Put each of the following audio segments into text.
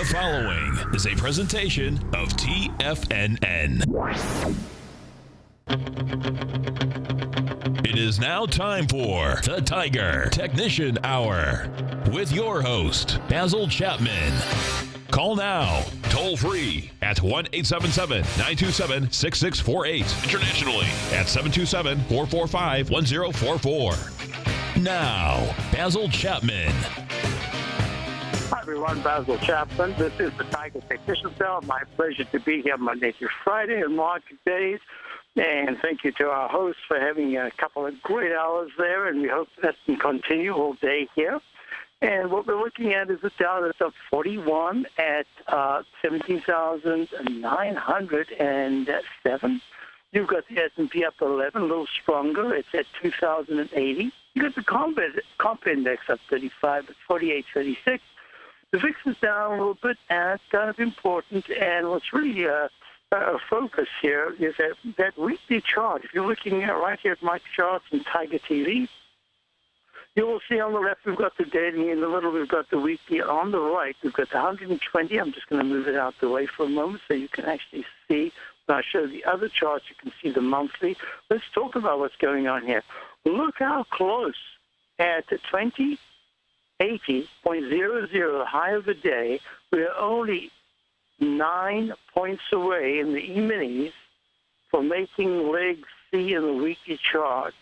following is a presentation of TFNN. It is now time for the Tiger Technician Hour with your host, Basil Chapman. Call now, toll free at 1-877-927-6648. Internationally at 727-445-1044. Now, Basil Chapman. Hi, everyone. Basil Chapman. This is the Tiger Technician Hour. My pleasure to be here Monday through Friday and market days. And thank you to our hosts for having a couple of great hours there, and we hope that can continue all day here. And what we're looking at is the Dow that's up 41 at 17,907. You've got the S&P up 11, a little stronger. It's at 2,080. You've got the comp index up 35 at 48.36. The VIX is down a little bit, and it's kind of important. And what's really a focus here is that weekly chart. If you're looking at right here at my charts in Tiger TV, you will see on the left we've got the daily, in the middle we've got the weekly. On the right we've got the 120. I'm just going to move it out the way for a moment so you can actually see. When I show the other charts, you can see the monthly. Let's talk about what's going on here. Look how close at 2080.00, the high of the day. We're only 9 points away in the E-minis for making leg C in the weekly chart.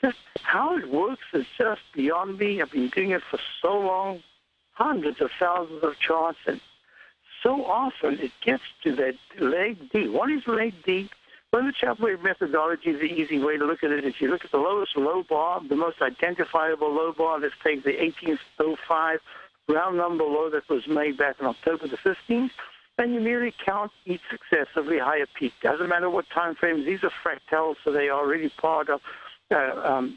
Just how it works is just beyond me. I've been doing it for so long, hundreds of thousands of charts, and so often it gets to that leg D. What is leg D? Well, the Chapman methodology is the easy way to look at it. If you look at the lowest low bar, the most identifiable low bar, let's take the 1805 round number low that was made back on October the 15th, and you merely count each successively higher peak. Doesn't matter what time frames. These are fractals, so they are already part of a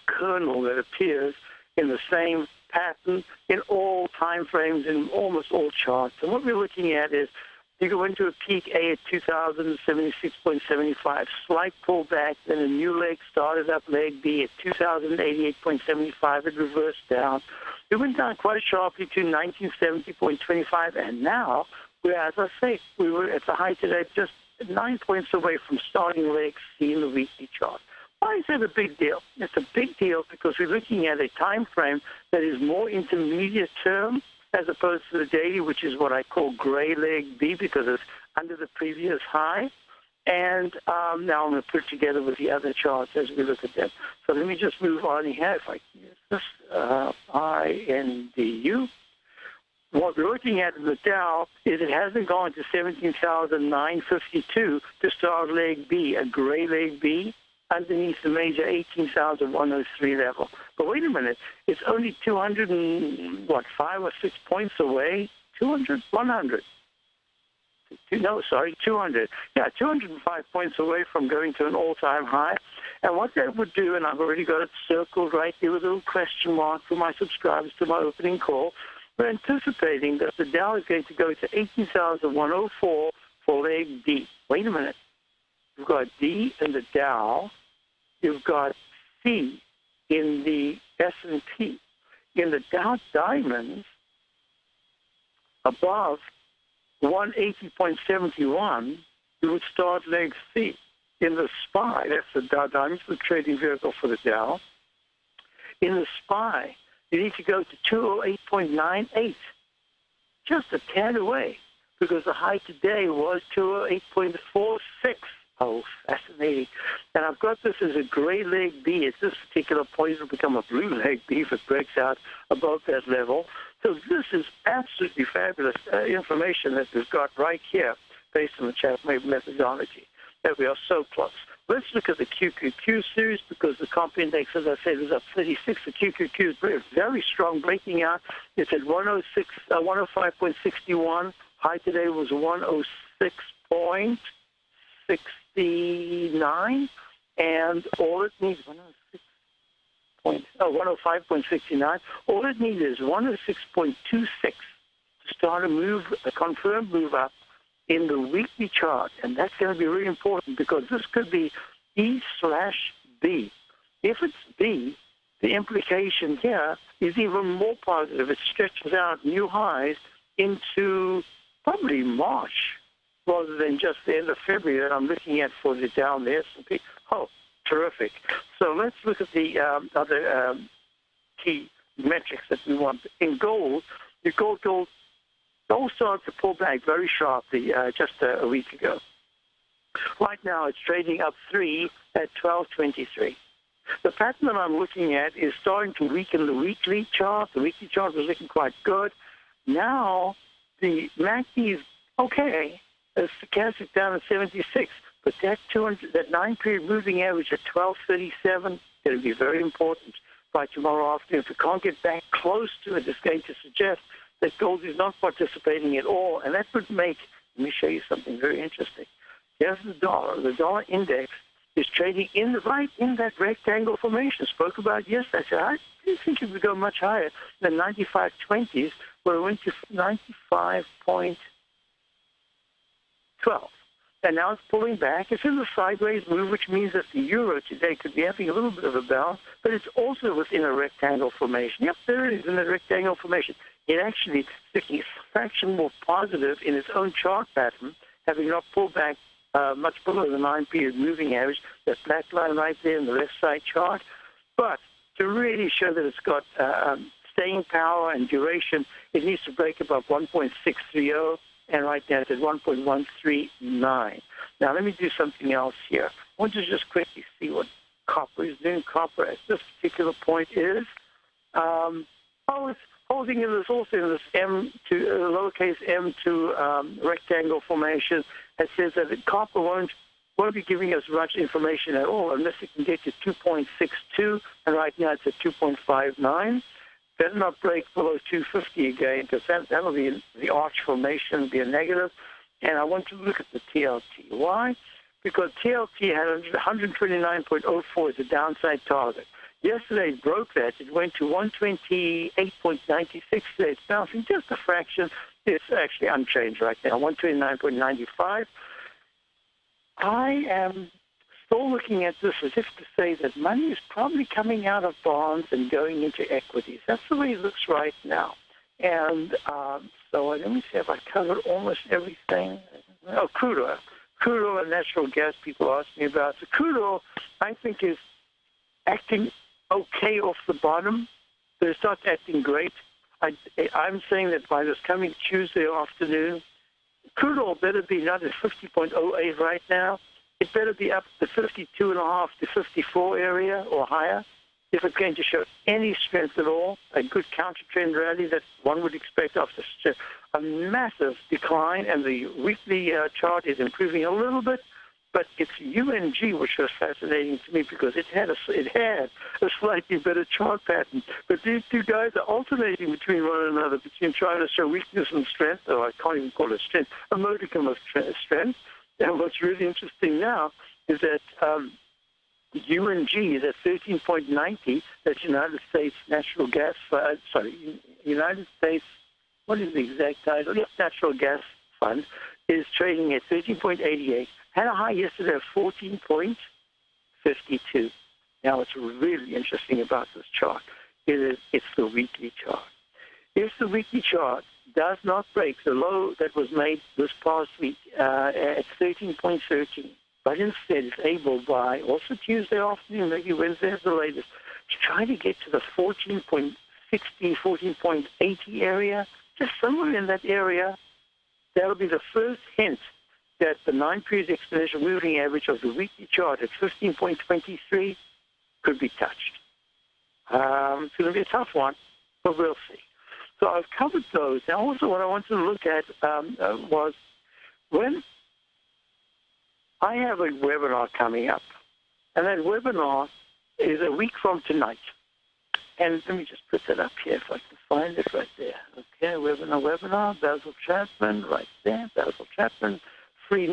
kernel that appears in the same pattern in all time frames, in almost all charts. And what we're looking at is you go into a peak A at 2,076.75, slight pullback, then a new leg started up, leg B at 2,088.75, it reversed down. It went down quite sharply to 1970.25, and now, as I say, we were at the high today, just 9 points away from starting leg C in the weekly chart. Why is that a big deal? It's a big deal because we're looking at a time frame that is more intermediate term as opposed to the daily, which is what I call gray leg B because it's under the previous high. And now I'm going to put it together with the other charts as we look at them. So let me just move on here. If I can use this, INDU. What we're looking at in the Dow is it hasn't gone to 17,952 to start leg B, a gray leg B, underneath the major 18,103 level. But wait a minute, it's only 5 or 6 points away. 200. Yeah, 205 points away from going to an all-time high. And what that would do, and I've already got it circled right there with a little question mark for my subscribers to my opening call, we're anticipating that the Dow is going to go to 18,104 for leg D. Wait a minute. You've got D in the Dow. You've got C in the S&P. In the Dow Diamonds, above 180.71, you would start leg C. In the SPY, that's the Dow Diamonds, the trading vehicle for the Dow. In the SPY, you need to go to 208.98, just a tad away, because the high today was 208.46. Oh, fascinating. And I've got this as a gray leg B. At this particular point, it'll become a blue leg B if it breaks out above that level. So this is absolutely fabulous information that we've got right here based on the Chapman methodology, that we are so close. Let's look at the QQQ series because the comp index, as I said, is up 36. The QQQ is very, very strong, breaking out. It's at 105.61. High today was 106.69, and all it needs 105.69. All it needs is 106.26 to start a confirmed move up in the weekly chart, and that's going to be really important because this could be E/B. If it's B, the implication here is even more positive. It stretches out new highs into probably March rather than just the end of February that I'm looking at for the Dow and the S&P. Oh, terrific. So let's look at the other key metrics that we want. In gold, gold started to pull back very sharply just a week ago. Right now, it's trading up 3 at 12.23. The pattern that I'm looking at is starting to weaken the weekly chart. The weekly chart was looking quite good. Now, the MACD is okay. The stochastic down at 76, but that 9-period moving average at 12.37 going to be very important by tomorrow afternoon. If we can't get back close to it, it's going to suggest that gold is not participating at all, and that would make. Let me show you something very interesting. Here's the dollar. The dollar index is trading right in that rectangle formation. Spoke about yesterday. I said, I didn't think it would go much higher than 95.20s, where it went to 95.12. And now it's pulling back. It's in a sideways move, which means that the euro today could be having a little bit of a bounce, but it's also within a rectangle formation. Yep, there it is in a rectangle formation. It actually is looking a fraction more positive in its own chart pattern, having not pulled back much below the 9-period moving average, that black line right there in the left side chart. But to really show that it's got staying power and duration, it needs to break above 1.630, and right now it's at 1.139. Now let me do something else here. I want to just quickly see what copper is doing. Copper at this particular point is, it's holding in this also in this lowercase m2 rectangle formation. It says that copper won't be giving us much information at all unless it can get to 2.62, and right now it's at 2.59. Better not break below 250 again, because that'll be the arch formation, be a negative. And I want to look at the TLT. Why? Because TLT had 129.04 as a downside target. Yesterday it broke that. It went to 128.96. Today it's bouncing just a fraction. It's actually unchanged right now, 129.95. I am still looking at this as if to say that money is probably coming out of bonds and going into equities. That's the way it looks right now. And so let me see if I covered almost everything. Oh, crude oil. Crude oil and natural gas people ask me about. So crude oil, I think, is acting okay off the bottom, but it's not acting great. I'm saying that by this coming Tuesday afternoon, crude oil better be not at 50.08 right now. It better be up to 52.5 to 54 area or higher if it's going to show any strength at all, a good counter-trend rally that one would expect after a massive decline, and the weekly chart is improving a little bit, but it's UNG, which was fascinating to me because it had a slightly better chart pattern. But these two guys are alternating between one another, between trying to show weakness and strength, or I can't even call it strength, a modicum of strength. And what's really interesting now is that UNG is at 13.90. That's United States Natural Gas. United States. What is the exact title? Yes, Natural Gas Fund is trading at 13.88. Had a high yesterday of 14.52. Now, what's really interesting about this chart is it's the weekly chart. If the weekly chart does not break the low that was made this past week at 13.13, but instead is able by also Tuesday afternoon, maybe Wednesday at the latest, to try to get to the 14.60, 14.80 area, just somewhere in that area, that'll be the first hint that the 9-period exponential moving average of the weekly chart at 15.23 could be touched. It's going to be a tough one, but we'll see. So I've covered those. Now, also what I wanted to look at was when I have a webinar coming up, and that webinar is a week from tonight. And let me just put that up here if I can find it right there. Okay, webinar, Basil Chapman, right there, Basil Chapman. Free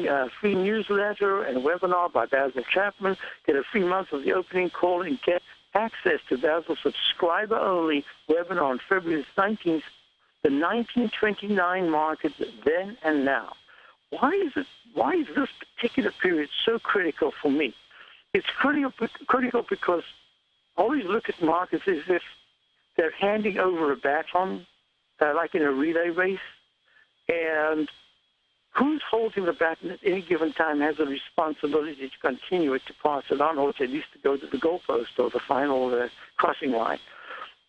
newsletter and webinar by Basil Chapman. Get a free month of the opening call and get access to Basil's subscriber-only webinar on February 19th, the 1929 market then and now. Why is this particular period so critical for me? It's critical because I always look at markets as if they're handing over a baton, like in a relay race. And who's holding the baton at any given time has a responsibility to continue it, to pass it on, or to at least to go to the goalpost or the final crossing line.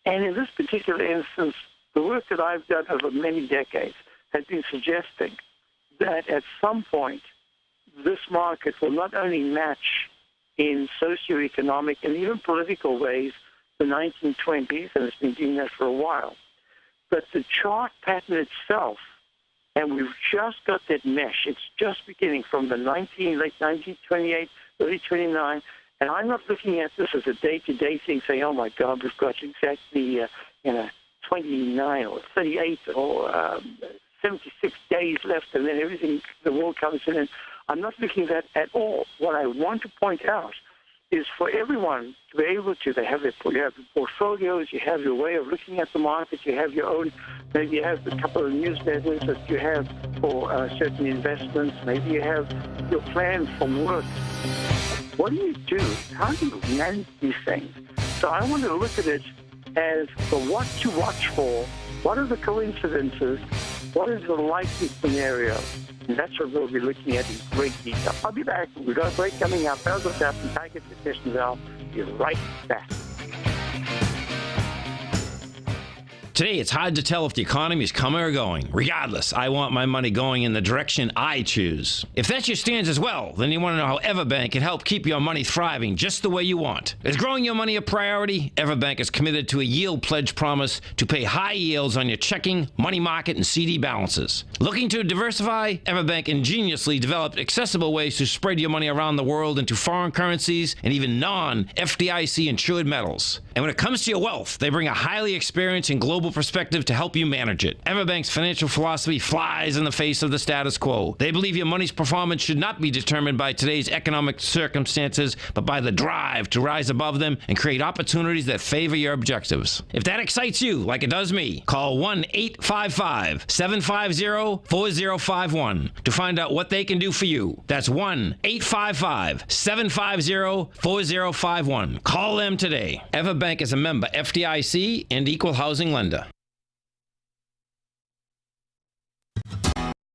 And in this particular instance, the work that I've done over many decades has been suggesting that at some point, this market will not only match in socioeconomic and even political ways the 1920s, and it's been doing that for a while, but the chart pattern itself, and we've just got that mesh. It's just beginning from the late 1928, early 29, and I'm not looking at this as a day-to-day thing, saying, oh, my God, we've got exactly 29 or 38 or 76 days left, and then everything, the world comes in. And I'm not looking at that at all. What I want to point out is for everyone to be able to, you have your portfolios, you have your way of looking at the market, you have your own, maybe you have a couple of newsletters that you have for certain investments, maybe you have your plan from work. What do you do? How do you manage these things? So I want to look at it as the what to watch for, what are the coincidences, what is the likely scenario? And that's what we'll be looking at in great detail. I'll be back. We've got a break coming up. Basil Chapman, Tiger Technician. I'll be right back. Today, it's hard to tell if the economy is coming or going. Regardless, I want my money going in the direction I choose. If that's your stance as well, then you want to know how Everbank can help keep your money thriving just the way you want. Is growing your money a priority? Everbank is committed to a yield pledge promise to pay high yields on your checking, money market, and CD balances. Looking to diversify? Everbank ingeniously developed accessible ways to spread your money around the world into foreign currencies and even non-FDIC insured metals. And when it comes to your wealth, they bring a highly experienced and global perspective to help you manage it. Everbank's financial philosophy flies in the face of the status quo. They believe your money's performance should not be determined by today's economic circumstances, but by the drive to rise above them and create opportunities that favor your objectives. If that excites you, like it does me, call 1-855-750-4051 to find out what they can do for you. That's 1-855-750-4051. Call them today. Everbank is a member FDIC and equal housing lender.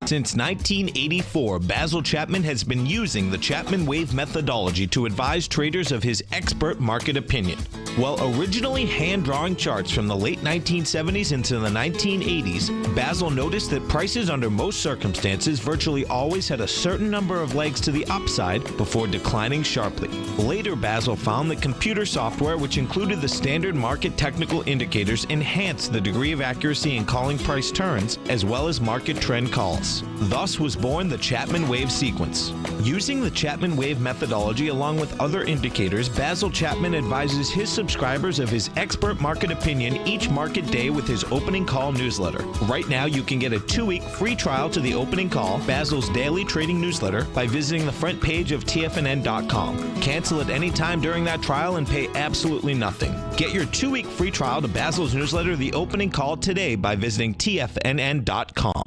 Since 1984, Basil Chapman has been using the Chapman Wave methodology to advise traders of his expert market opinion. While originally hand-drawing charts from the late 1970s into the 1980s, Basil noticed that prices under most circumstances virtually always had a certain number of legs to the upside before declining sharply. Later, Basil found that computer software, which included the standard market technical indicators, enhanced the degree of accuracy in calling price turns as well as market trend calls. Thus was born the Chapman Wave sequence. Using the Chapman Wave methodology along with other indicators, Basil Chapman advises his subscribers of his expert market opinion each market day with his opening call newsletter. Right now, you can get a 2-week free trial to the opening call, Basil's daily trading newsletter, by visiting the front page of TFNN.com. Cancel at any time during that trial and pay absolutely nothing. Get your 2-week free trial to Basil's newsletter, The Opening Call, today by visiting TFNN.com.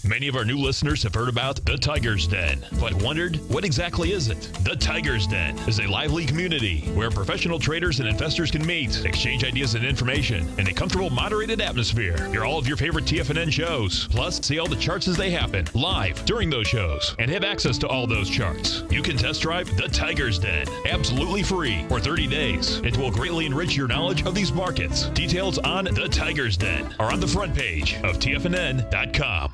Many of our new listeners have heard about the Tiger's Den, but wondered, what exactly is it? The Tiger's Den is a lively community where professional traders and investors can meet, exchange ideas and information in a comfortable, moderated atmosphere. Hear all of your favorite TFNN shows, plus see all the charts as they happen live during those shows, and have access to all those charts. You can test drive the Tiger's Den absolutely free for 30 days. It will greatly enrich your knowledge of these markets. Details on the Tiger's Den are on the front page of TFNN.com.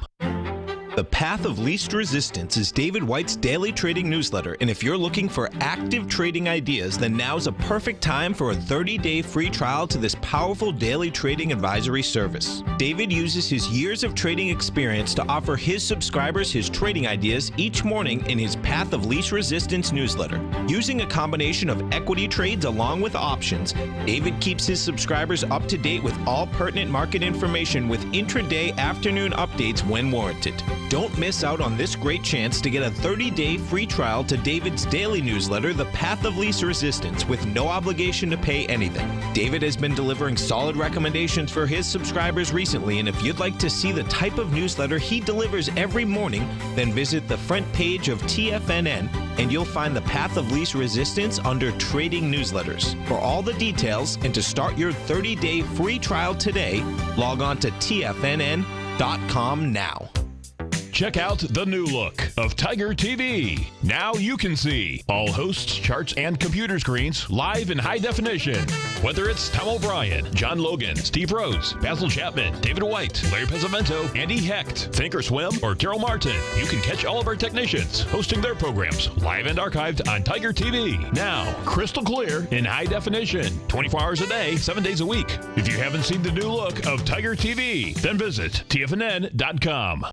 The Path of Least Resistance is David White's daily trading newsletter, and if you're looking for active trading ideas, then now's a perfect time for a 30-day free trial to this powerful daily trading advisory service. David uses his years of trading experience to offer his subscribers his trading ideas each morning in his Path of Least Resistance newsletter. Using a combination of equity trades along with options, David keeps his subscribers up to date with all pertinent market information with intraday afternoon updates when warranted. Don't miss out on this great chance to get a 30-day free trial to David's daily newsletter, The Path of Least Resistance, with no obligation to pay anything. David has been delivering solid recommendations for his subscribers recently, and if you'd like to see the type of newsletter he delivers every morning, then visit the front page of TFNN, and you'll find The Path of Least Resistance under Trading Newsletters. For all the details and to start your 30-day free trial today, log on to TFNN.com now. Check out the new look of Tiger TV. Now you can see all hosts, charts, and computer screens live in high definition. Whether it's Tom O'Brien, John Logan, Steve Rhodes, Basil Chapman, David White, Larry Pezzamento, Andy Hecht, Thinkorswim, or Carol Martin, you can catch all of our technicians hosting their programs live and archived on Tiger TV. Now, crystal clear in high definition, 24 hours a day, 7 days a week. If you haven't seen the new look of Tiger TV, then visit TFNN.com.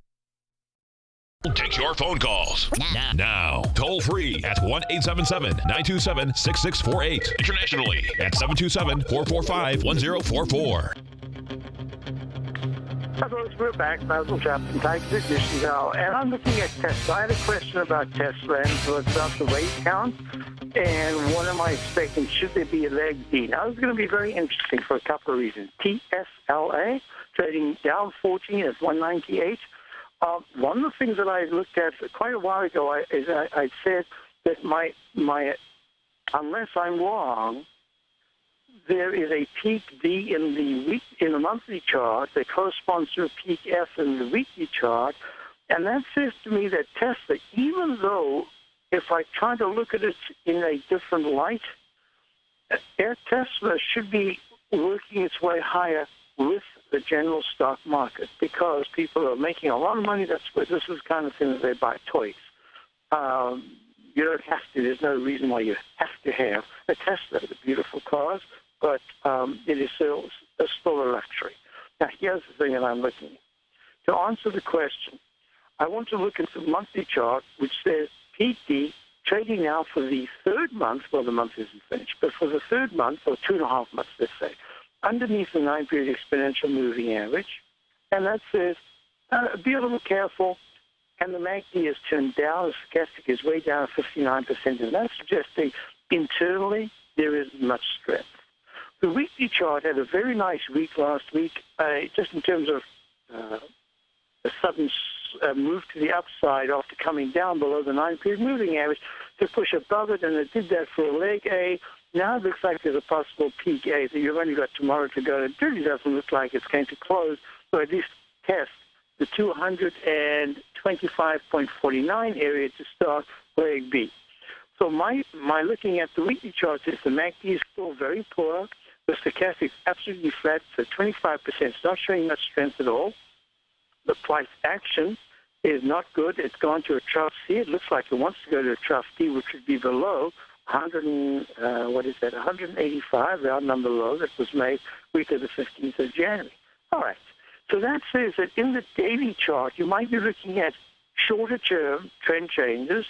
Takes your phone calls now. Toll free at 1-877-927-6648. Internationally at 727-445-1044. Hello, we're back. Basil Chapman, Tiger Edition now. And I'm looking at Tesla. I had a question about Tesla, and so it's about the weight count. And what am I expecting? Should there be a leg D? Now, this is going to be very interesting for a couple of reasons. TSLA, trading down 14 at 198. One of the things that I looked at quite a while ago I said that my unless I'm wrong, there is a peak D in the monthly chart that corresponds to a peak F in the weekly chart, and that says to me that Tesla, even though if I try to look at it in a different light, Tesla should be working its way higher with the general stock market because people are making a lot of money. That's what this is the kind of thing that they buy toys. You don't have to. There's no reason why you have to have a Tesla. They're beautiful cars, but it is still a luxury. Now, here's the thing that I'm looking at. To answer the question, I want to look at the monthly chart, which says PT trading now for the third month. Well, the month isn't finished, but for the third month, or 2.5 months, let's say, underneath the 9-period exponential moving average, and that says, be a little careful, and the MACD is turned down, the stochastic is way down at 59%, and that's suggesting internally there isn't much strength. The weekly chart had a very nice week last week, just in terms of a sudden move to the upside after coming down below the 9-period moving average to push above it, and it did that for a leg A. Now it looks like there's a possible peak A that you've only got tomorrow to go. It really doesn't look like it's going to close, or at least test the 225.49 area to start leg B. So my looking at the weekly chart is the MACD is still very poor. The stochastic is absolutely flat, so 25%. It's not showing much strength at all. The price action is not good. It's gone to a trough C. It looks like it wants to go to a trough D, which would be below 185, round number low that was made week of the 15th of January. All right. So that says that in the daily chart, you might be looking at shorter-term trend changes,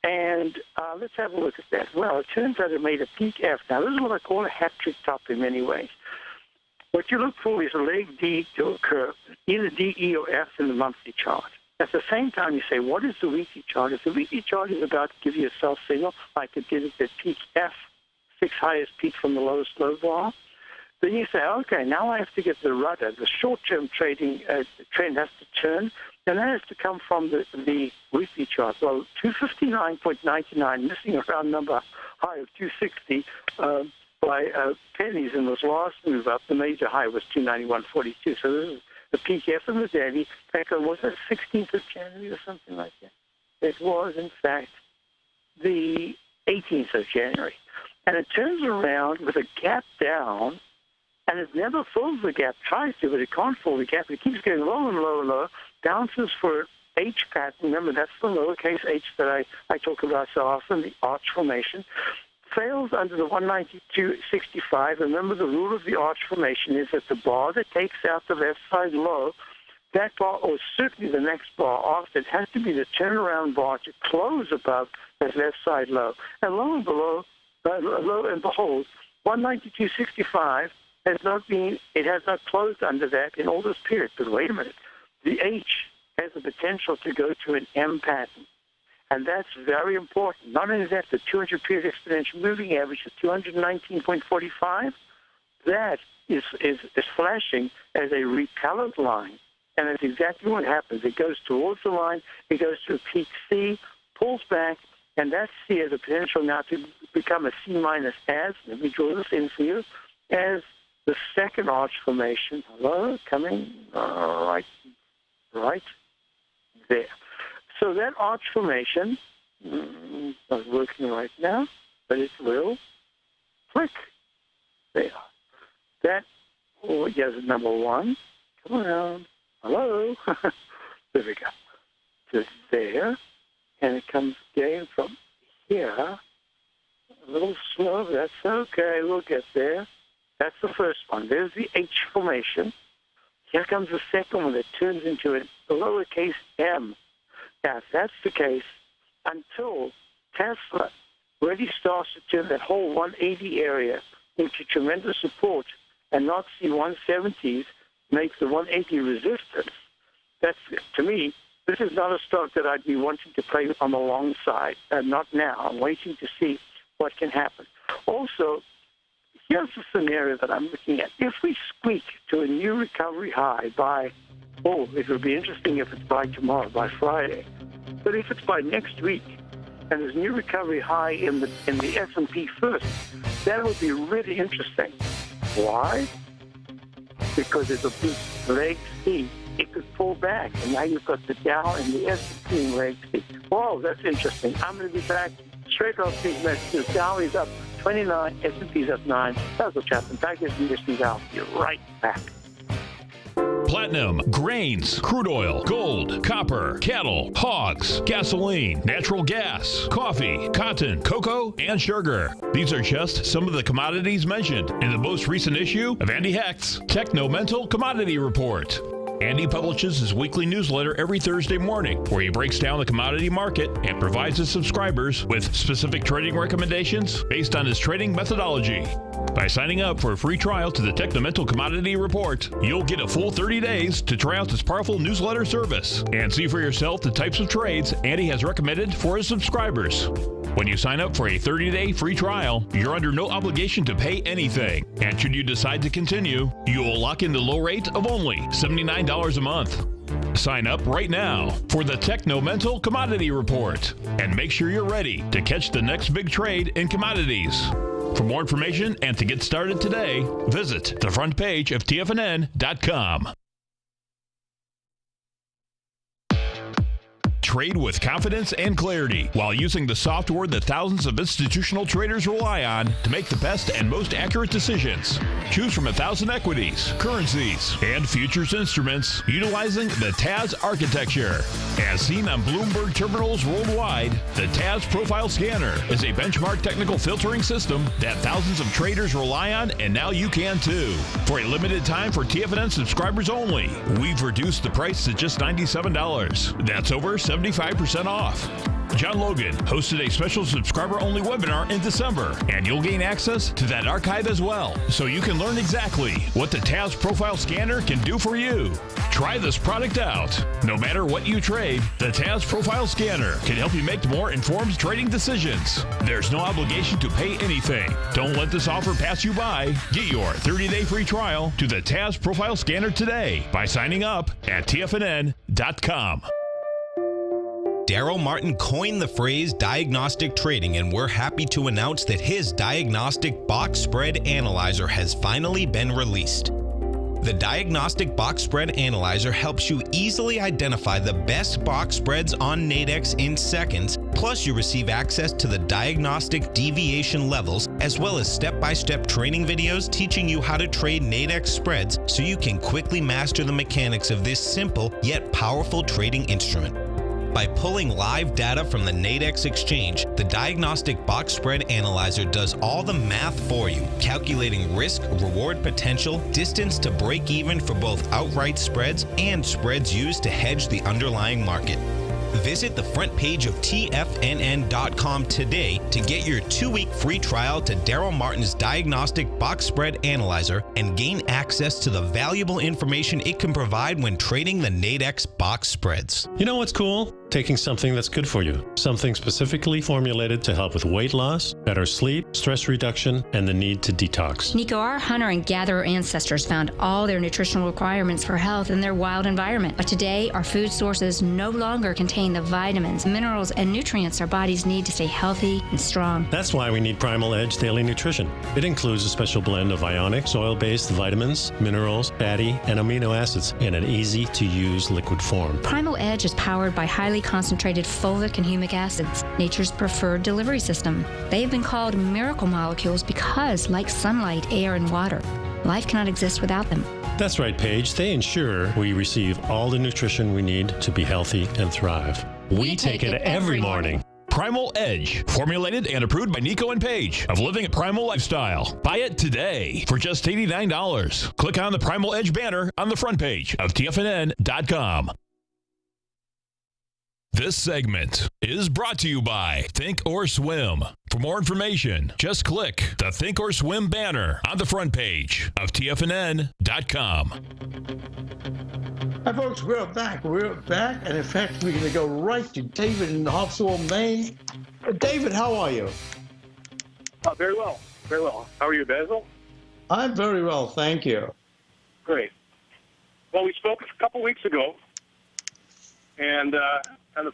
and let's have a look at that. Well, it turns out it made a peak F. Now, this is what I call a hat-trick top in many ways. What you look for is a leg D to occur, either D, E, or F in the monthly chart. At the same time, you say, what is the weekly chart? If the weekly chart is about to give you a sell signal, like it did at the peak F, 6 highest peak from the lowest low bar, then you say, okay, now I have to get the rudder. The short-term trading trend has to turn, and that has to come from the weekly chart. Well, 259.99, missing a round number high of 260 by pennies in this last move up. The major high was 291.42. So this is the peak F in the daily. Back on, was it 16th of January or something like that? It was, in fact, the 18th of January. And it turns around with a gap down, and it never fills the gap. Tries to, but it can't fill the gap. It keeps getting lower and lower and lower. Bounces for H pattern. Remember, that's the lowercase h that I talk about so often, the arch formation. Fails under the 192.65. Remember, the rule of the arch formation is that the bar that takes out the left side low, that bar, or certainly the next bar after, it has to be the turnaround bar to close above that left side low. And lo and below, lo and behold, 192.65 has not closed under that in all this period. But wait a minute, the H has the potential to go to an M pattern. And that's very important. Not only that, the 200-period exponential moving average is 219.45. That is flashing as a repellent line. And that's exactly what happens. It goes towards the line. It goes to a peak C, pulls back, and that C has the potential now to become a C minus as, let me draw this in for you, as the second arch formation. Hello, coming right there. So that arch formation, not working right now, but it will click. There. That, here's number one. Come around. Hello. There we go. To there. And it comes again from here. A little slow. That's okay. We'll get there. That's the first one. There's the H formation. Here comes the second one that turns into a lowercase m. Now, if that's the case, until Tesla really starts to turn that whole 180 area into tremendous support and not see 170s make the 180 resistance, that's, to me, this is not a stock that I'd be wanting to play on the long side. Not now. I'm waiting to see what can happen. Also, here's the scenario that I'm looking at. If we squeak to a new recovery high by, it would be interesting if it's by tomorrow, by Friday. But if it's by next week, and there's a new recovery high in the S&P first, that would be really interesting. Why? Because it'll be leg C. It could pull back, and now you've got the Dow and the S&P in leg C. Whoa, that's interesting. I'm going to be back straight off these messages. Dow is up 29, S&P's up 9. Basil Chapman, Tigers and Distance Out. You're right back. Platinum, grains, crude oil, gold, copper, cattle, hogs, gasoline, natural gas, coffee, cotton, cocoa, and sugar. These are just some of the commodities mentioned in the most recent issue of Andy Hecht's Techno-Mental Commodity Report. Andy publishes his weekly newsletter every Thursday morning, where he breaks down the commodity market and provides his subscribers with specific trading recommendations based on his trading methodology. By signing up for a free trial to the Techno-Mental Commodity Report, you'll get a full 30 days to try out this powerful newsletter service and see for yourself the types of trades Andy has recommended for his subscribers. When you sign up for a 30-day free trial, you're under no obligation to pay anything. And should you decide to continue, you will lock in the low rate of only $79 a month. Sign up right now for the Techno-Mental Commodity Report and make sure you're ready to catch the next big trade in commodities. For more information and to get started today, visit the front page of TFNN.com. Trade with confidence and clarity while using the software that thousands of institutional traders rely on to make the best and most accurate decisions. Choose from 1,000 equities, currencies, and futures instruments utilizing the TAS architecture. As seen on Bloomberg terminals worldwide, the TAS Profile Scanner is a benchmark technical filtering system that thousands of traders rely on, and now you can too. For a limited time for TFNN subscribers only, we've reduced the price to just $97. That's over 75% off. John Logan hosted a special subscriber-only webinar in December, and you'll gain access to that archive as well, so you can learn exactly what the TAS Profile Scanner can do for you. Try this product out. No matter what you trade, the TAS Profile Scanner can help you make more informed trading decisions. There's no obligation to pay anything. Don't let this offer pass you by. Get your 30-day free trial to the TAS Profile Scanner today by signing up at TFNN.com. Daryl Martin coined the phrase diagnostic trading, and we're happy to announce that his diagnostic box spread analyzer has finally been released. The Diagnostic Box Spread Analyzer helps you easily identify the best box spreads on Nadex in seconds, plus you receive access to the diagnostic deviation levels, as well as step-by-step training videos teaching you how to trade Nadex spreads so you can quickly master the mechanics of this simple yet powerful trading instrument. By pulling live data from the Nadex exchange, the Diagnostic Box Spread Analyzer does all the math for you, calculating risk, reward potential, distance to break even for both outright spreads and spreads used to hedge the underlying market. Visit the front page of TFNN.com today to get your 2-week free trial to Daryl Martin's Diagnostic Box Spread Analyzer and gain access to the valuable information it can provide when trading the Nadex box spreads. You know what's cool? Taking something that's good for you. Something specifically formulated to help with weight loss, better sleep, stress reduction, and the need to detox. Nico, our hunter and gatherer ancestors found all their nutritional requirements for health in their wild environment. But today, our food sources no longer contain the vitamins, minerals, and nutrients our bodies need to stay healthy and strong. That's why we need Primal Edge Daily Nutrition. It includes a special blend of ionic, soil-based vitamins, minerals, fatty, and amino acids in an easy-to-use liquid form. Primal Edge is powered by highly concentrated folic and humic acids, nature's preferred delivery system. They have been called miracle molecules because, like sunlight, air, and water, life cannot exist without them. That's right, Paige. They ensure we receive all the nutrition we need to be healthy and thrive. We take it every morning. Primal Edge, formulated and approved by Nico and Paige of Living a Primal Lifestyle. Buy it today for just $89. Click on the Primal Edge banner on the front page of TFNN.com. This segment is brought to you by Think or Swim. For more information, just click the Think or Swim banner on the front page of TFNN.com. Hi, folks, we're back. And in fact, we're going to go right to David in Hopswell, Maine. David, how are you? Very well. Very well. How are you, Basil? I'm very well, thank you. Great. Well, we spoke a couple weeks ago, and kind of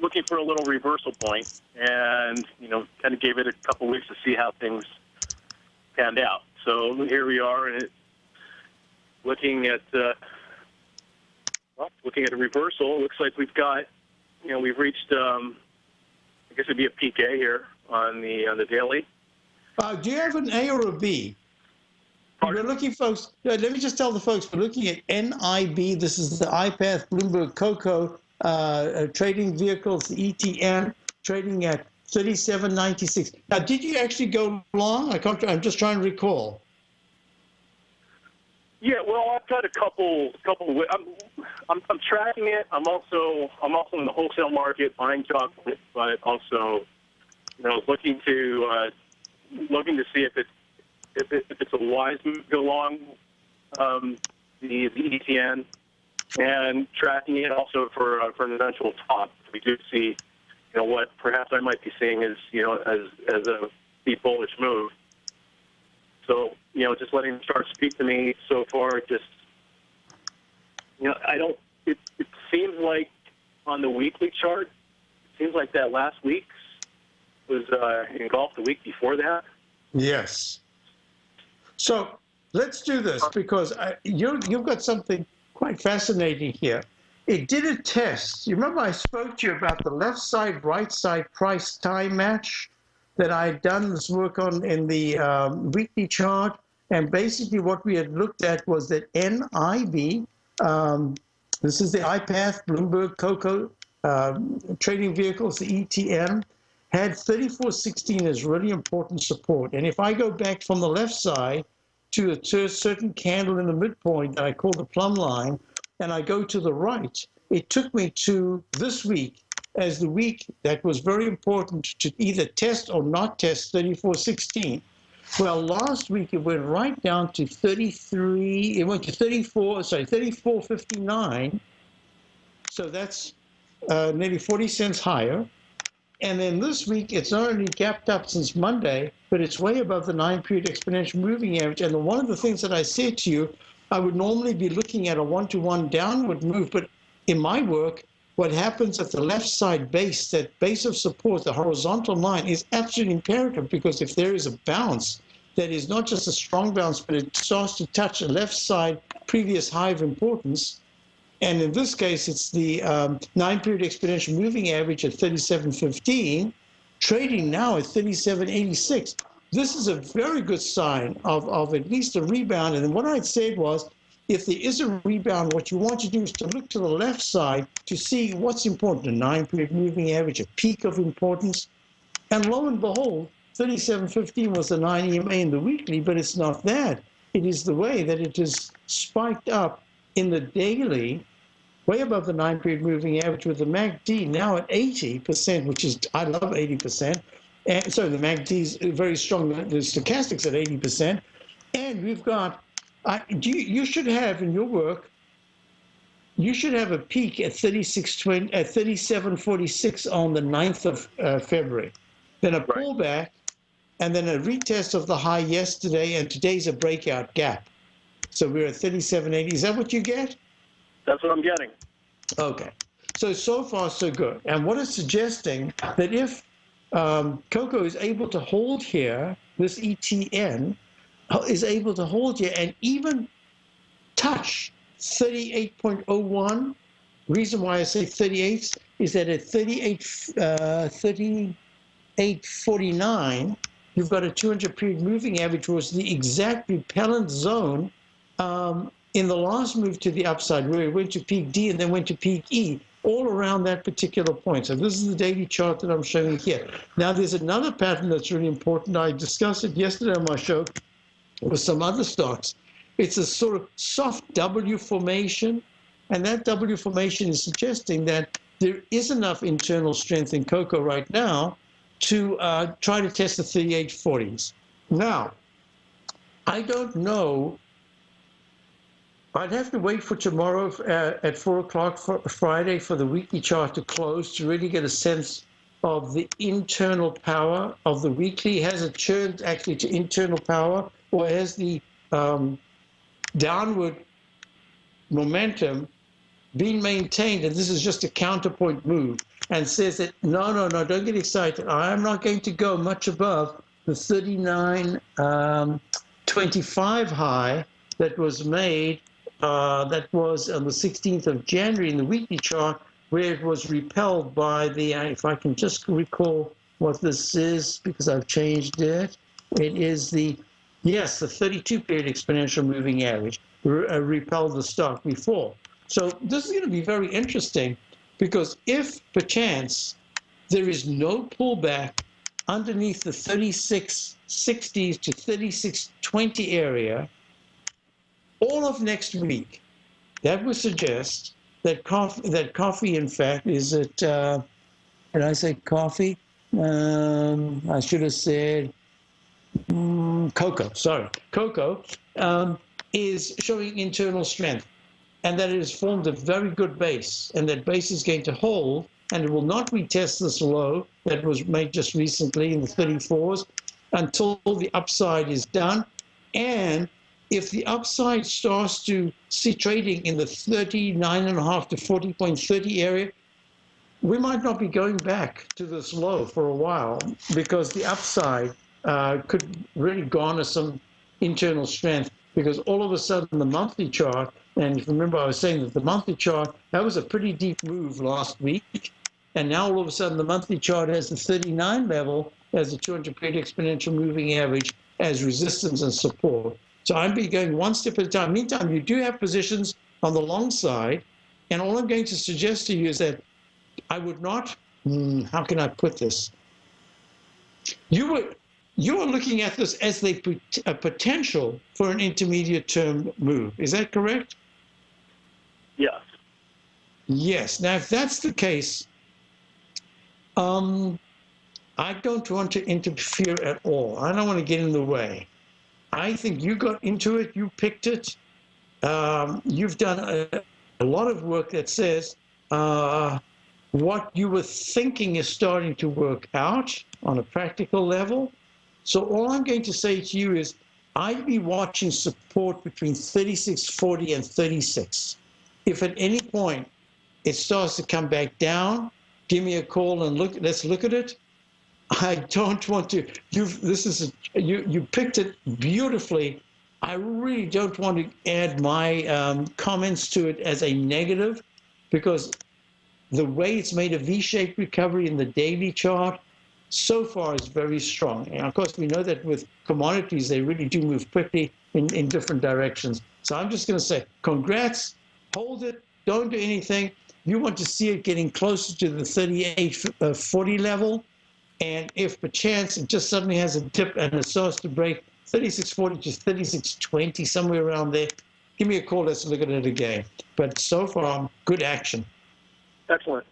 looking for a little reversal point, and kind of gave it a couple weeks to see how things panned out. So here we are, and looking at a reversal. It looks like we've got, we've reached, I guess it'd be a peak A here on the daily. Do you have an A or a B? We're looking, folks. Let me just tell the folks, we're looking at NIB. This is the iPath Bloomberg Cocoa trading vehicles, the ETN, trading at 37.96. Now, did you actually go long? I'm just trying to recall. Yeah, well, I've got a couple. I'm tracking it. I'm also in the wholesale market buying chocolate, but also, looking to see if it's a wise move to go along the ETN, and tracking it also for an eventual top. We do see, what perhaps I might be seeing as as a deep bullish move. So, just letting the chart speak to me so far, just, it seems like on the weekly chart, it seems like that last week's was engulfed the week before that. Yes. So let's do this, because you've got something quite fascinating here. It did a test. You remember I spoke to you about the left side, right side price time match that I had done this work on in the weekly chart. And basically what we had looked at was that NIB, this is the iPath Bloomberg Cocoa trading vehicles, the ETN, had 34.16 as really important support. And if I go back from the left side to a certain candle in the midpoint that I call the plumb line, and I go to the right, it took me to this week as the week that was very important to either test or not test 34.16. Well, last week it went right down to 33, it went to 34.59. So that's nearly 40 cents higher. And then this week, it's not only gapped up since Monday, but it's way above the 9-period exponential moving average. And one of the things that I said to you, I would normally be looking at a one-to-one downward move, but in my work, what happens at the left side base, that base of support, the horizontal line, is absolutely imperative, because if there is a bounce that is not just a strong bounce, but it starts to touch a left side previous high of importance, and in this case, it's the 9-period exponential moving average at 37.15, trading now at 37.86. This is a very good sign of at least a rebound. And what I'd said was, if there is a rebound, what you want to do is to look to the left side to see what's important, a 9-period moving average, a peak of importance. And lo and behold, 37.15 was the 9 EMA in the weekly, but it's not that. It is the way that it is spiked up in the daily, way above the 9-period moving average, with the MACD now at 80%, which is, I love 80%. And so the MACD is very strong. The stochastics at 80%. And we've got, you should have in your work, you should have a peak at 37.46 on the 9th of February. Then a pullback, and then a retest of the high yesterday, and today's a breakout gap. So we're at 37.80. Is that what you get? That's what I'm getting. Okay. So far, so good. And what it's suggesting that if Cocoa is able to hold here, this ETN is able to hold here and even touch 38.01, reason why I say 38 is that at 38.49, you've got a 200-period moving average, which was the exact repellent zone in the last move to the upside, where it went to peak D and then went to peak E, all around that particular point. So this is the daily chart that I'm showing here. Now, there's another pattern that's really important. I discussed it yesterday on my show with some other stocks. It's a sort of soft W formation, and that W formation is suggesting that there is enough internal strength in cocoa right now to try to test the 38.40s. Now, I don't know. I'd have to wait for tomorrow at 4 o'clock Friday for the weekly chart to close to really get a sense of the internal power of the weekly. Has it turned actually to internal power, or has the downward momentum been maintained, and this is just a counterpoint move, and says that, no, don't get excited. I'm not going to go much above the 39.25 high that was made, that was on the 16th of January in the weekly chart, where it was repelled by the, if I can just recall what this is, because I've changed it, it is the 32-period exponential moving average repelled the stock before. So this is going to be very interesting, because if perchance there is no pullback underneath the 36.60s to 36.20 area all of next week, that would suggest that coffee in fact is at, did I say coffee? I should have said cocoa, sorry. Cocoa is showing internal strength, and that it has formed a very good base, and that base is going to hold, and it will not retest this low that was made just recently in the 34s until the upside is done. And if the upside starts to see trading in the 39.5 to 40.30 area, we might not be going back to this low for a while, because the upside could really garner some internal strength, because all of a sudden the monthly chart, and if you remember I was saying that the monthly chart, that was a pretty deep move last week, and now all of a sudden the monthly chart has the 39 level as a 200-period exponential moving average as resistance and support. So I'd be going one step at a time. Meantime, you do have positions on the long side, and all I'm going to suggest to you is that I would not, how can I put this? You are looking at this as a potential for an intermediate term move. Is that correct? Yes. Yes. Now, if that's the case, I don't want to interfere at all. I don't want to get in the way. I think you got into it, you picked it. You've done a lot of work that says what you were thinking is starting to work out on a practical level. So all I'm going to say to you is I'd be watching support between 36.40 and 36. If at any point it starts to come back down, give me a call and let's look at it. I don't want to, you picked it beautifully. I really don't want to add my comments to it as a negative, because the way it's made a V-shaped recovery in the daily chart so far is very strong. And of course, we know that with commodities, they really do move quickly in different directions. So I'm just going to say, congrats, hold it, don't do anything. You want to see it getting closer to the 38.40 level. And if perchance it just suddenly has a dip and it starts to break 36.40 to 36.20, somewhere around there, give me a call. Let's look at it again. But so far, good action. Excellent.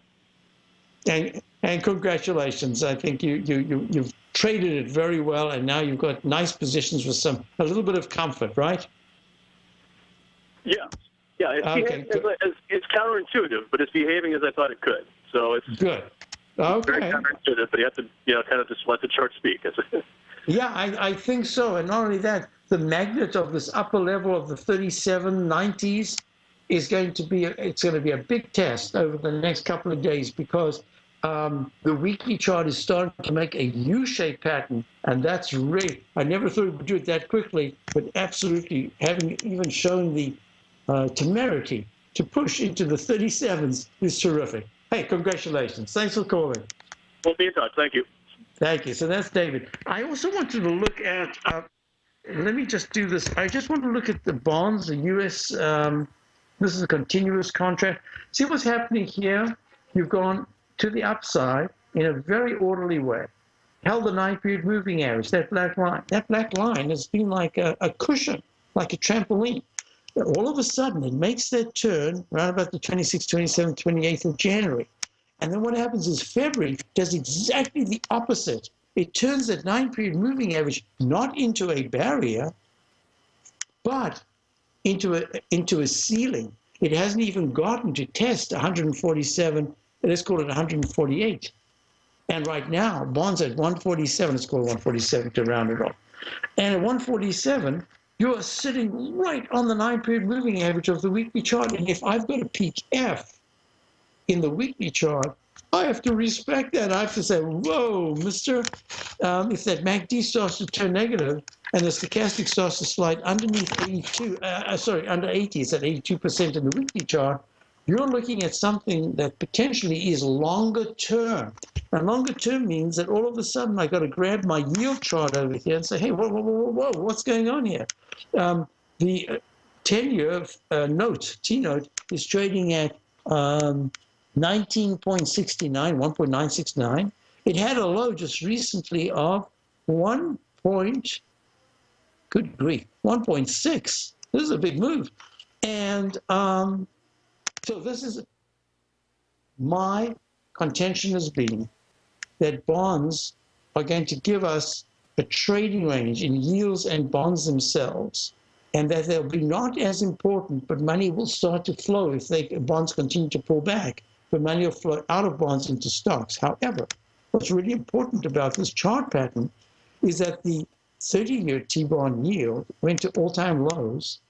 And congratulations. I think you've traded it very well, and now you've got nice positions with a little bit of comfort, right? Yeah. Yeah. It's counterintuitive, but it's behaving as I thought it could. So it's good. Okay. Very counterintuitive, but you have to, kind of just let the chart speak. Yeah, I think so. And not only that, the magnet of this upper level of the 37.90s is going to be a big test over the next couple of days, because the weekly chart is starting to make a U-shaped pattern, and that's really, I never thought it would do it that quickly, but absolutely having even shown the temerity to push into the 37s is terrific. Hey, congratulations. Thanks for calling. We'll be in touch. Thank you. Thank you. So that's David. I also wanted to look at, let me just do this. I just want to look at the bonds, the U.S., this is a continuous contract. See what's happening here? You've gone to the upside in a very orderly way. Held the 9-period moving average, that black line. That black line has been like a cushion, like a trampoline. All of a sudden, it makes that turn around about the 26th, 27th, 28th of January. And then what happens is February does exactly the opposite. It turns that 9-period moving average not into a barrier, but into a ceiling. It hasn't even gotten to test 147, let's call it 148. And right now, bonds at 147, let's call it 147 to round it off. And at 147, you are sitting right on the 9-period moving average of the weekly chart. And if I've got a peak F in the weekly chart, I have to respect that. I have to say, whoa, mister, if that MACD starts to turn negative and the stochastic starts to slide underneath 82, under 80, it's at 82% in the weekly chart, you're looking at something that potentially is longer term. And longer term means that all of a sudden I got to grab my yield chart over here and say, hey, whoa, what's going on here? The 10-year note, T-note, is trading at 19.69, 1.969. It had a low just recently of 1.6. This is a big move. And so this is my contention has been that bonds are going to give us a trading range in yields and bonds themselves, and that they'll be not as important, but money will start to flow if bonds continue to pull back, but money will flow out of bonds into stocks. However, what's really important about this chart pattern is that the 30-year T-bond yield went to all-time lows.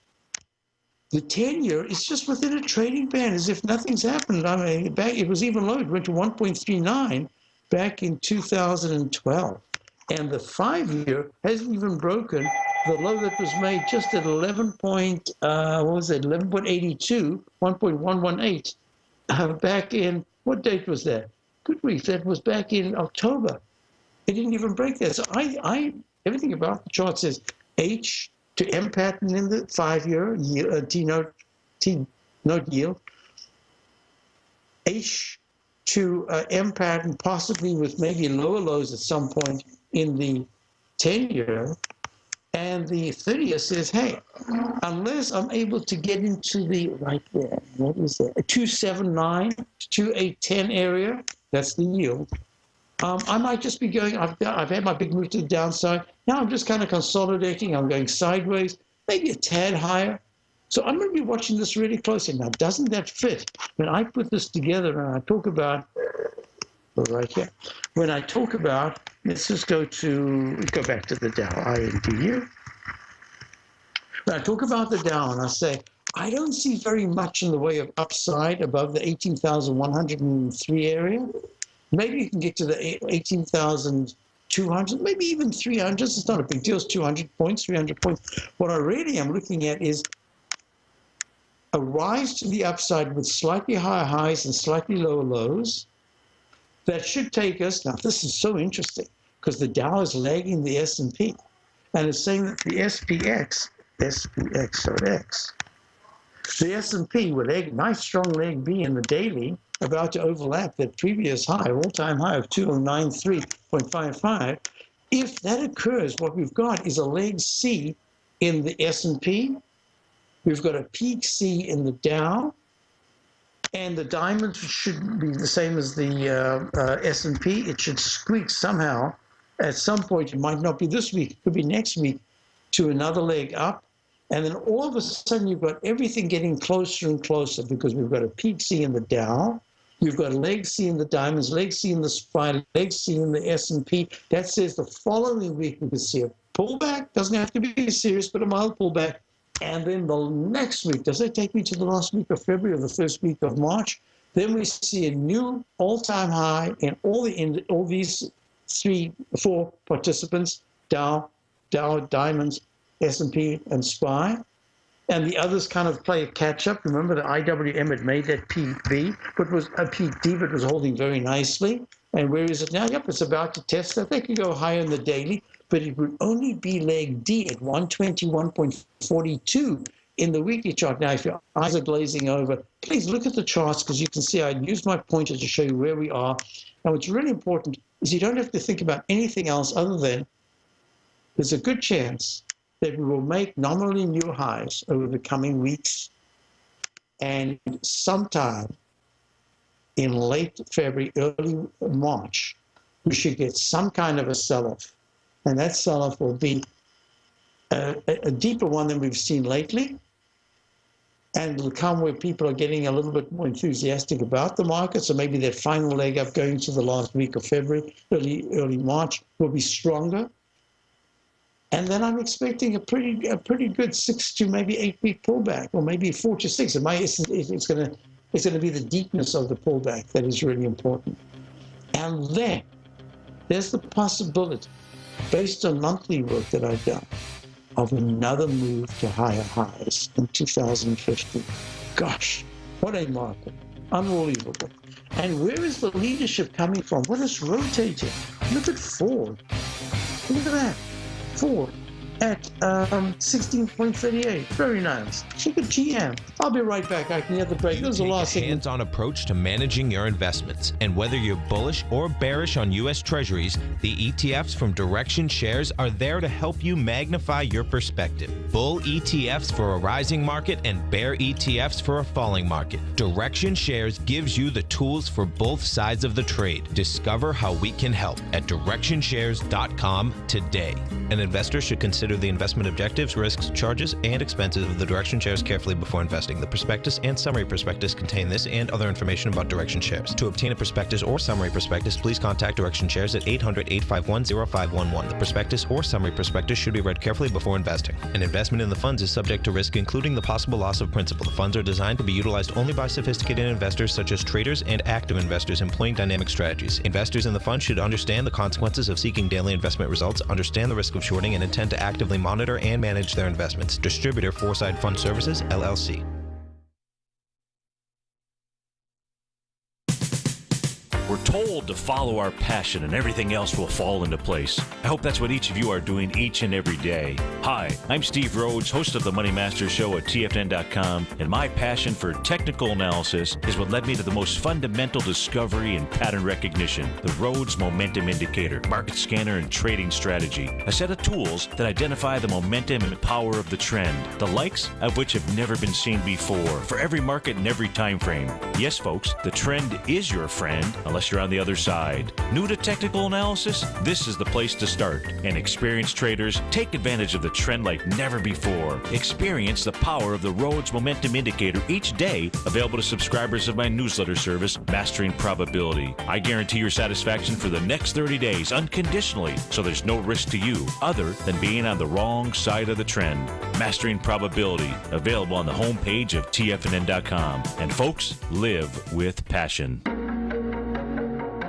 The 10-year is just within a trading band as if nothing's happened. I mean, it was even low. It went to 1.39 back in 2012. And the 5-year hasn't even broken the low that was made just at 11.82, 1.118 back in, what date was that? Good grief, that was back in October. It didn't even break that. So everything about the chart says H to M pattern in the 5-year T-note yield, H to M pattern possibly with maybe lower lows at some point in the 10-year, and the 30-year says, hey, unless I'm able to get into the, right there, what is that, 279 to 2810 area, that's the yield. I might just be going, I've had my big move to the downside. Now I'm just kind of consolidating. I'm going sideways, maybe a tad higher. So I'm going to be watching this really closely. Now, doesn't that fit? When I put this together and I talk about, right here, when I talk about, let's just go back to the Dow, INDU. When I talk about the Dow and I say, I don't see very much in the way of upside above the 18,103 area. Maybe you can get to the 18,200, maybe even 300. It's not a big deal. It's 200 points, 300 points. What I really am looking at is a rise to the upside with slightly higher highs and slightly lower lows. That should take us, now this is so interesting, because the Dow is lagging the S&P. And it's saying that the the S&P with a nice strong leg B in the daily, about to overlap that previous high, all-time high of 2093.55. If that occurs, what we've got is a leg C in the S&P. We've got a peak C in the Dow, and the diamond should be the same as the S&P. It should squeak somehow at some point. It might not be this week. It could be next week to another leg up. And then all of a sudden, you've got everything getting closer and closer because we've got a peak C in the Dow. You've got leg C in the diamonds, leg C in the SPY, leg C in the S&P. That says the following week we can see a pullback. Doesn't have to be serious, but a mild pullback. And then the next week, does that take me to the last week of February or the first week of March? Then we see a new all-time high in all these 4 participants, Dow, diamonds, S&P, and SPY. and the others kind of play a catch-up. Remember, the IWM had made that PB, but was a PD, but was holding very nicely. And where is it now? Yep, it's about to test that. They could go higher in the daily, but it would only be leg D at 121.42 in the weekly chart. Now, if your eyes are glazing over, please look at the charts, because you can see I used my pointer to show you where we are. Now, what's really important is you don't have to think about anything else other than there's a good chance that we will make nominally new highs over the coming weeks, and sometime in late February, early March, we should get some kind of a sell-off. And that sell-off will be a deeper one than we've seen lately, and it'll come where people are getting a little bit more enthusiastic about the market. So maybe that final leg up going to the last week of February, early March, will be stronger. And then I'm expecting a pretty good 6 to maybe 8 week pullback, or maybe 4 to 6. It's going to be the deepness of the pullback that is really important. And then there's the possibility, based on monthly work that I've done, of another move to higher highs in 2015. Gosh, what a market. Unbelievable. And where is the leadership coming from? What is rotating? Look at Ford. Look at that. Ford at 16.38. Very nice. Look at GM. I'll be right back. I can hear the break. You There's a take lot a of signals. hands-on approach to managing your investments, and whether you're bullish or bearish on U.S. Treasuries, the ETFs from Direction Shares are there to help you magnify your perspective. Bull ETFs for a rising market and bear ETFs for a falling market. Direction Shares gives you the tools for both sides of the trade. Discover how we can help at directionshares.com today. An investor should consider the investment objectives, risks, charges, and expenses of the Direction Shares carefully before investing. The prospectus and summary prospectus contain this and other information about Direction Shares. To obtain a prospectus or summary prospectus, please contact Direction Shares at 800-851-0511. The prospectus or summary prospectus should be read carefully before investing. An investment in the funds is subject to risk, including the possible loss of principal. The funds are designed to be utilized only by sophisticated investors such as traders and active investors employing dynamic strategies. Investors in the fund should understand the consequences of seeking daily investment results, understand the risk of shorting, and intend to actively monitor and manage their investments. Distributor Foreside Fund Services, LLC. We're told to follow our passion and everything else will fall into place. I hope that's what each of you are doing each and every day. Hi, I'm Steve Rhodes, host of the Money Master Show at TFNN.com, and my passion for technical analysis is what led me to the most fundamental discovery in pattern recognition, the Rhodes Momentum Indicator, market scanner, and trading strategy, a set of tools that identify the momentum and power of the trend, the likes of which have never been seen before, for every market and every time frame. Yes, folks, the trend is your friend, unless you're on the other side. New to technical analysis? This is the place to start. And experienced traders take advantage of the trend like never before. Experience the power of the Rhodes Momentum Indicator each day, available to subscribers of my newsletter service, Mastering Probability. I guarantee your satisfaction for the next 30 days unconditionally, so there's no risk to you other than being on the wrong side of the trend. Mastering Probability, available on the homepage of TFNN.com. And folks, live with passion.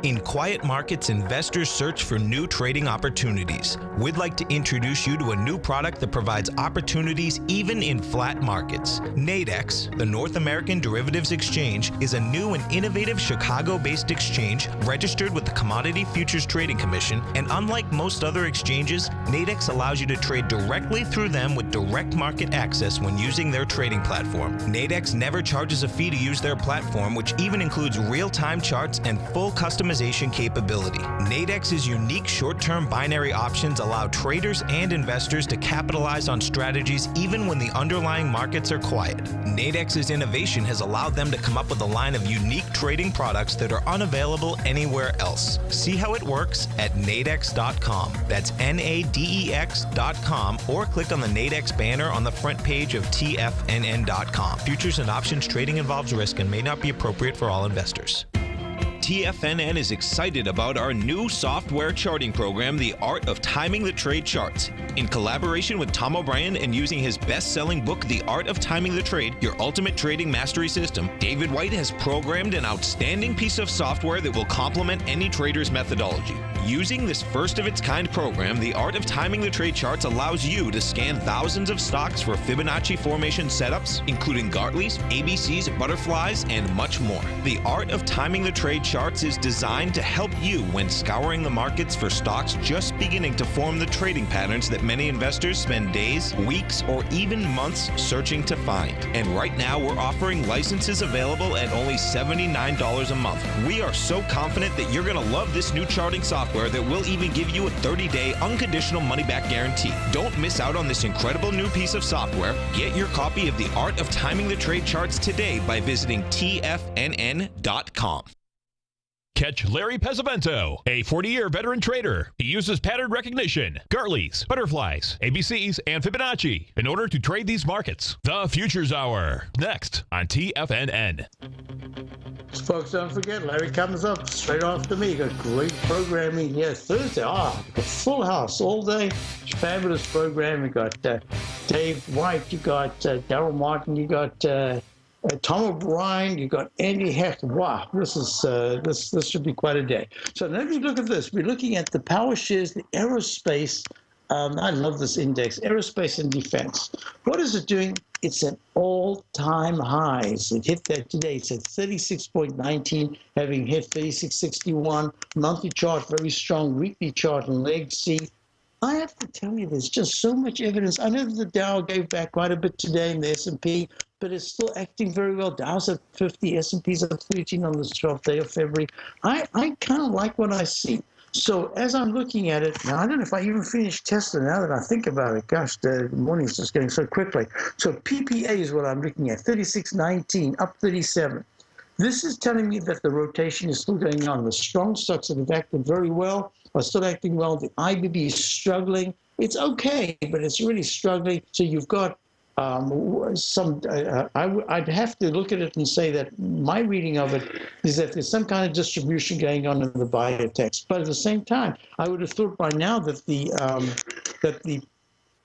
In quiet markets, investors search for new trading opportunities. We'd like to introduce you to a new product that provides opportunities even in flat markets. Nadex, the North American Derivatives Exchange, is a new and innovative Chicago-based exchange registered with the Commodity Futures Trading Commission, and unlike most other exchanges, Nadex allows you to trade directly through them with direct market access when using their trading platform. Nadex never charges a fee to use their platform, which even includes real-time charts and full customization capability. Nadex's unique short-term binary options allow traders and investors to capitalize on strategies even when the underlying markets are quiet. Nadex's innovation has allowed them to come up with a line of unique trading products that are unavailable anywhere else. See how it works at nadex.com. That's NADEX.com, or click on the Nadex banner on the front page of TFNN.com. Futures and options trading involves risk and may not be appropriate for all investors. TFNN is excited about our new software charting program, The Art of Timing the Trade Charts. In collaboration with Tom O'Brien and using his best-selling book, The Art of Timing the Trade, Your Ultimate Trading Mastery System, David White has programmed an outstanding piece of software that will complement any trader's methodology. Using this first-of-its-kind program, The Art of Timing the Trade Charts allows you to scan thousands of stocks for Fibonacci formation setups, including Gartleys, ABCs, butterflies, and much more. The Art of Timing the Trade Charts is designed to help you when scouring the markets for stocks just beginning to form the trading patterns that many investors spend days, weeks, or even months searching to find. And right now, we're offering licenses available at only $79 a month. We are so confident that you're going to love this new charting software that will even give you a 30-day unconditional money-back guarantee. Don't miss out on this incredible new piece of software. Get your copy of The Art of Timing the Trade Charts today by visiting TFNN.com. Catch Larry Pesavento, a 40-year veteran trader. He uses pattern recognition, Gartleys, butterflies, ABCs, and Fibonacci in order to trade these markets. The Futures Hour, next on TFNN. Folks, don't forget, Larry comes up straight after me. Got great programming here Thursday. Got full house all day. Fabulous program. We got Dave White, you got Darryl Martin, you got Tom O'Brien, you got Andy Hecht. Wow, this is this should be quite a day. So let me look at this. We're looking at the power shares, the aerospace. I love this index, aerospace and defense. What is it doing? It's at all-time highs. It hit that today. It's at 36.19, having hit 36.61. Monthly chart, very strong. Weekly chart and leg C. I have to tell you, there's just so much evidence. I know that the Dow gave back quite a bit today in the S&P, but it's still acting very well. Dow's at 50, S&P's at 13 on this 12th day of February. I kind of like what I see. So as I'm looking at it, now I don't know if I even finished Tesla now that I think about it. Gosh, the morning's just going so quickly. So PPA is what I'm looking at, 36.19, up 37. This is telling me that the rotation is still going on. The strong stocks that have acted very well are still acting well. The IBB is struggling. It's okay, but it's really struggling. So you've got I'd have to look at it and say that my reading of it is that there's some kind of distribution going on in the biotechs. But at the same time, I would have thought by now that the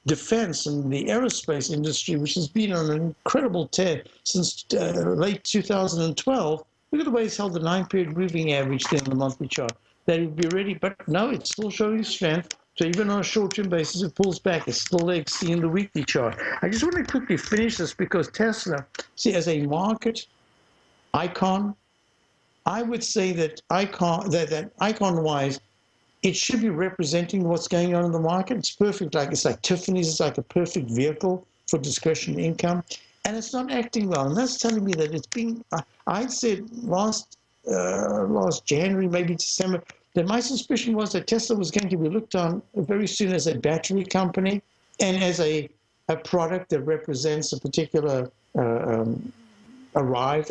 defense and the aerospace industry, which has been on an incredible tear since late 2012, look at the way it's held the 9-period moving average there on the monthly chart. That it would be ready, but no, it's still showing strength. So even on a short-term basis, it pulls back. It's still leg C in the weekly chart. I just want to quickly finish this because Tesla, see, as a market icon, I would say that icon-wise, it should be representing what's going on in the market. It's perfect. It's like Tiffany's. It's like a perfect vehicle for discretionary income, and it's not acting well. And that's telling me that it's being. I said last January, maybe December, that my suspicion was that Tesla was going to be looked on very soon as a battery company and as a product that represents a particular I've arrived.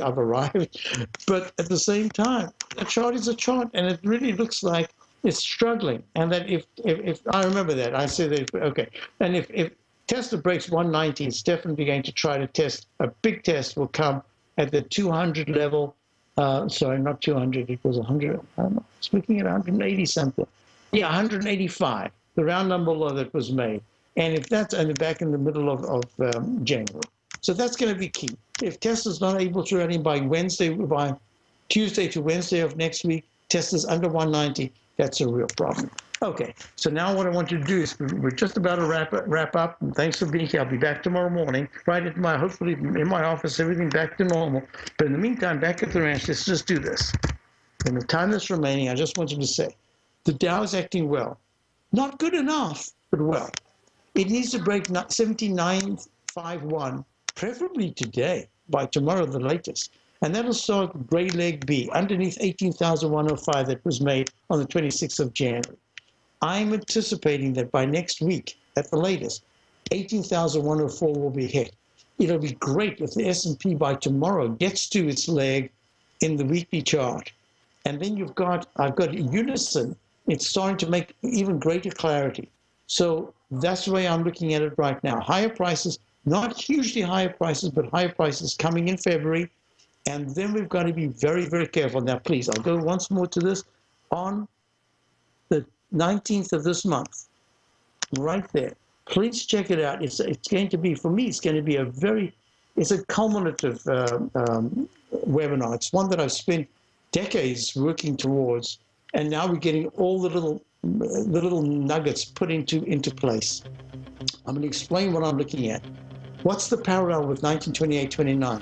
But at the same time, a chart is a chart, and it really looks like it's struggling. And that if I remember that, I said that, okay. And if Tesla breaks 190, it's definitely going to try to test, a big test will come at the 200 level. Sorry, not 200, it was 100, I don't know, I was looking at 180 something. Yeah, 185, the round number low that was made. And if that's back in the middle of January. So that's going to be key. If Tesla's not able to run in by Tuesday to Wednesday of next week, Tesla's under 190, that's a real problem. Okay, so now what I want you to do is, we're just about to wrap up, and thanks for being here. I'll be back tomorrow morning, right at hopefully in my office, everything back to normal. But in the meantime, back at the ranch, let's just do this. In the time that's remaining, I just want you to say, the Dow is acting well. Not good enough, but well. It needs to break 79.51, preferably today, by tomorrow the latest. And that'll start gray leg B, underneath 18,105 that was made on the 26th of January. I'm anticipating that by next week, at the latest, 18,104 will be hit. It'll be great if the S&P by tomorrow gets to its leg in the weekly chart. And then I've got Unison. It's starting to make even greater clarity. So that's the way I'm looking at it right now. Higher prices, not hugely higher prices, but higher prices coming in February. And then we've got to be very, very careful. Now, please, I'll go once more to this. On the 19th of this month, right there, please check it out. It's going to be, for me, it's going to be it's a culminative webinar. It's one that I've spent decades working towards, and now we're getting all the little nuggets put into place. I'm going to explain what I'm looking at. What's the parallel with 1928-29?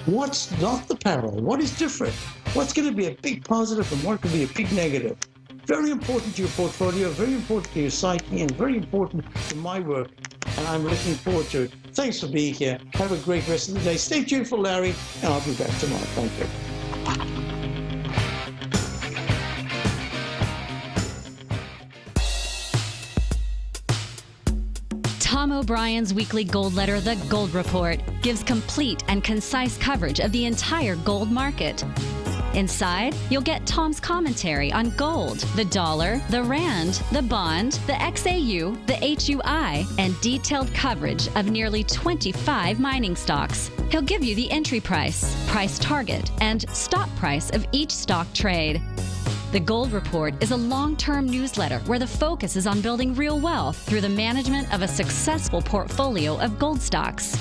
What's not the parallel? What is different? What's going to be a big positive and what could be a big negative? Very important to your portfolio, very important to your psyche, and very important to my work. And I'm looking forward to it. Thanks for being here. Have a great rest of the day. Stay tuned for Larry, and I'll be back tomorrow. Thank you. Tom O'Brien's weekly gold letter, The Gold Report, gives complete and concise coverage of the entire gold market. Inside, you'll get Tom's commentary on gold, the dollar, the rand, the bond, the XAU, the HUI, and detailed coverage of nearly 25 mining stocks. He'll give you the entry price, price target, and stop price of each stock trade. The Gold Report is a long-term newsletter where the focus is on building real wealth through the management of a successful portfolio of gold stocks.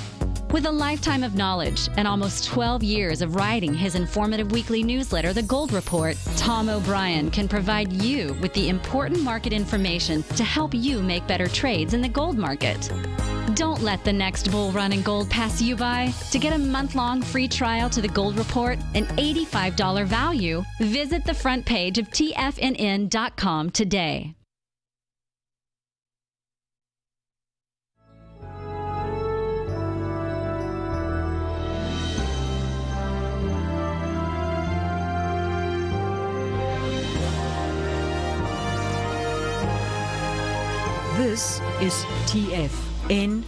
With a lifetime of knowledge and almost 12 years of writing his informative weekly newsletter, The Gold Report, Tom O'Brien can provide you with the important market information to help you make better trades in the gold market. Don't let the next bull run in gold pass you by. To get a month-long free trial to The Gold Report, an $85 value, visit the front page of TFNN.com today. This is TFNN.